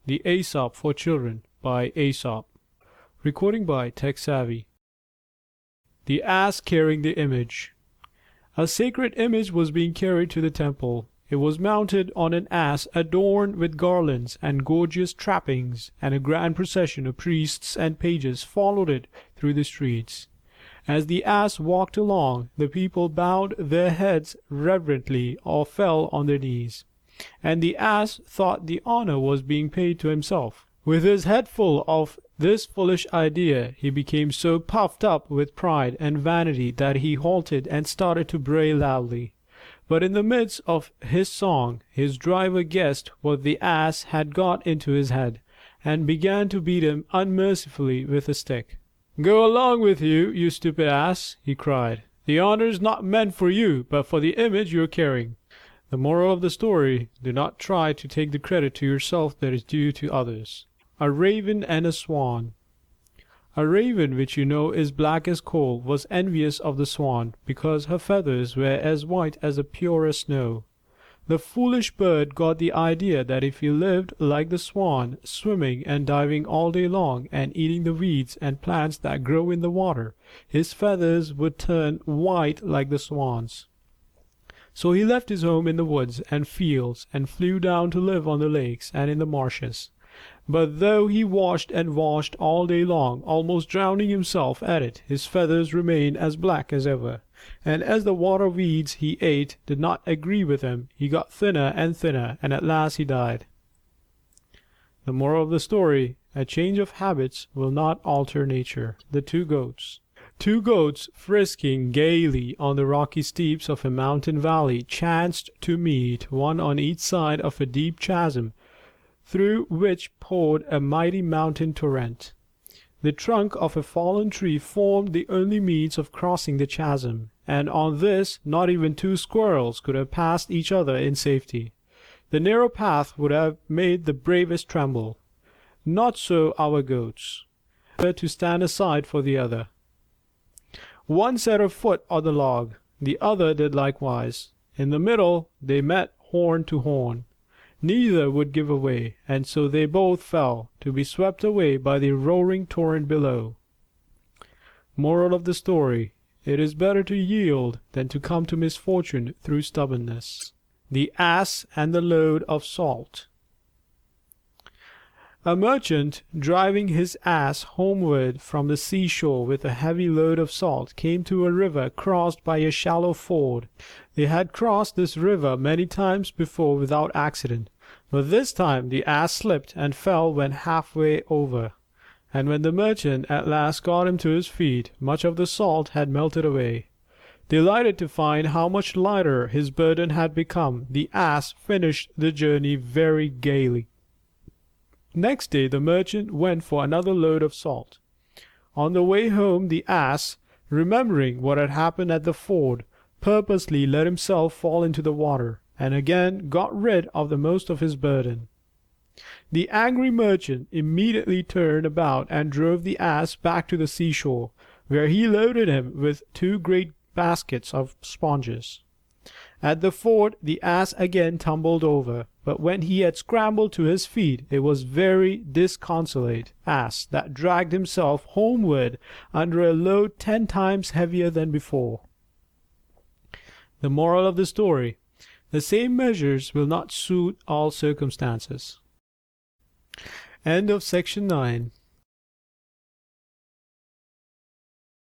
The Aesop for Children by Aesop. Recording by Tech Savvy. The Ass Carrying the Image. A sacred image was being carried to the temple. It was mounted on an ass adorned with garlands and gorgeous trappings, and a grand procession of priests and pages followed it through the streets. As the ass walked along, the people bowed their heads reverently or fell on their knees, and the ass thought the honor was being paid to himself. With his head full of this foolish idea, he became so puffed up with pride and vanity that he halted and started to bray loudly. But in the midst of his song, his driver guessed what the ass had got into his head, and began to beat him unmercifully with a stick. "Go along with you, you stupid ass!" he cried. "The honor is not meant for you, but for the image you are carrying." The moral of the story: do not try to take the credit to yourself that is due to others. A Raven and a Swan. A Raven, which you know is black as coal, was envious of the Swan because her feathers were as white as the purest snow. The foolish bird got the idea that if he lived like the Swan, swimming and diving all day long, and eating the weeds and plants that grow in the water, his feathers would turn white like the Swan's. So he left his home in the woods and fields, and flew down to live on the lakes and in the marshes. But though he washed and washed all day long, almost drowning himself at it, his feathers remained as black as ever. And as the water weeds he ate did not agree with him, he got thinner and thinner, and at last he died. The moral of the story: a change of habits will not alter nature. The Two Goats. Two goats, frisking gaily on the rocky steeps of a mountain valley, chanced to meet, one on each side of a deep chasm, through which poured a mighty mountain torrent. The trunk of a fallen tree formed the only means of crossing the chasm, and on this not even two squirrels could have passed each other in safety. The narrow path would have made the bravest tremble. Not so our goats, to stand aside for the other. One set her foot on the log, the other did likewise. In the middle they met horn to horn. Neither would give way, and so they both fell, to be swept away by the roaring torrent below. Moral of the story: it is better to yield than to come to misfortune through stubbornness. The Ass and the Load of Salt. A merchant, driving his ass homeward from the seashore with a heavy load of salt, came to a river crossed by a shallow ford. They had crossed this river many times before without accident, but this time the ass slipped and fell when halfway over. And when the merchant at last got him to his feet, much of the salt had melted away. Delighted to find how much lighter his burden had become, the ass finished the journey very gaily. Next day the merchant went for another load of salt. On the way home the ass, remembering what had happened at the ford, purposely let himself fall into the water, and again got rid of the most of his burden. The angry merchant immediately turned about and drove the ass back to the seashore, where he loaded him with two great baskets of sponges. At the ford the ass again tumbled over, but when he had scrambled to his feet, it was very disconsolate ass that dragged himself homeward under a load 10 times heavier than before. The moral of the story: the same measures will not suit all circumstances. End of section 9.